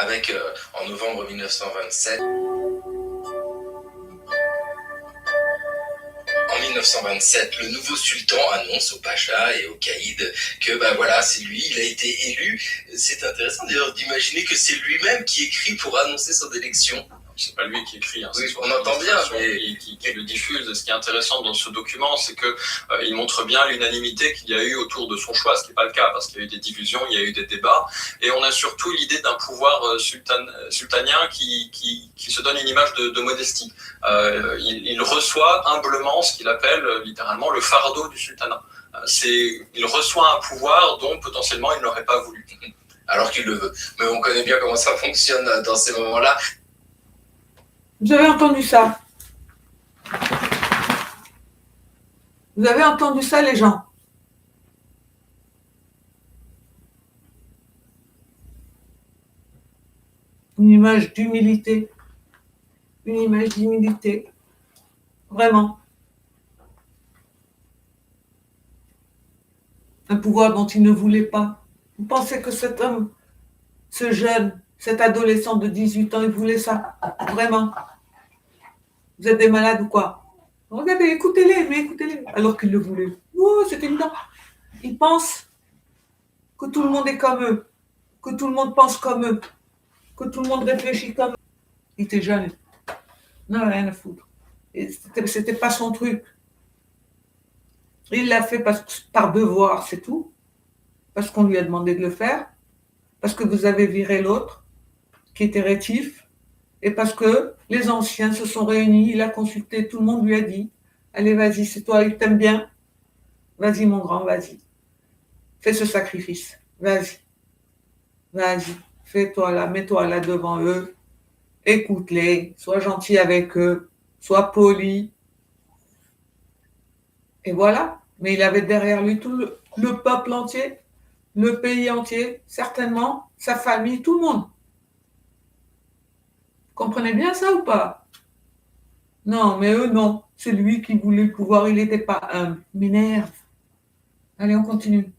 avec, en novembre 1927. En 1927, le nouveau sultan annonce au pacha et au caïd que voilà, c'est lui, il a été élu. C'est intéressant d'ailleurs d'imaginer que c'est lui-même qui écrit pour annoncer son élection. C'est pas lui qui écrit, hein, oui, c'est on entend bien, mais qui le diffuse. Ce qui est intéressant dans ce document, c'est que il montre bien l'unanimité qu'il y a eu autour de son choix, ce qui n'est pas le cas, parce qu'il y a eu des divisions, il y a eu des débats, et on a surtout l'idée d'un pouvoir sultanien qui se donne une image de modestie. Il reçoit humblement ce qu'il appelle littéralement le fardeau du sultanat. Il reçoit un pouvoir dont potentiellement il n'aurait pas voulu. Alors qu'il le veut. Mais on connaît bien comment ça fonctionne dans ces moments-là. Vous avez entendu ça? Vous avez entendu ça, les gens? Une image d'humilité. Une image d'humilité. Vraiment. Un pouvoir dont il ne voulait pas. Vous pensez que cet homme, ce jeune, cet adolescent de 18 ans, il voulait ça? Vraiment? Vous êtes des malades ou quoi? Regardez, écoutez-les, mais écoutez-les. Alors qu'il le voulait. Oh, c'est évident. Ils pensent que tout le monde est comme eux, que tout le monde pense comme eux, que tout le monde réfléchit comme eux. Il était jeune. Non, rien à foutre. C'était pas son truc. Il l'a fait par devoir, c'est tout. Parce qu'on lui a demandé de le faire. Parce que vous avez viré l'autre, qui était rétif. Et parce que les anciens se sont réunis, il a consulté, tout le monde lui a dit, allez, vas-y, c'est toi, il t'aime bien. Vas-y, mon grand, vas-y. Fais ce sacrifice. Vas-y. Vas-y. Fais-toi là, mets-toi là devant eux. Écoute-les. Sois gentil avec eux. Sois poli. Et voilà. Mais il avait derrière lui tout le peuple entier, le pays entier, certainement, sa famille, tout le monde. Vous comprenez bien ça ou pas? Non, mais eux, non. C'est lui qui voulait le pouvoir, il n'était pas humble. M'énerve. Allez, on continue.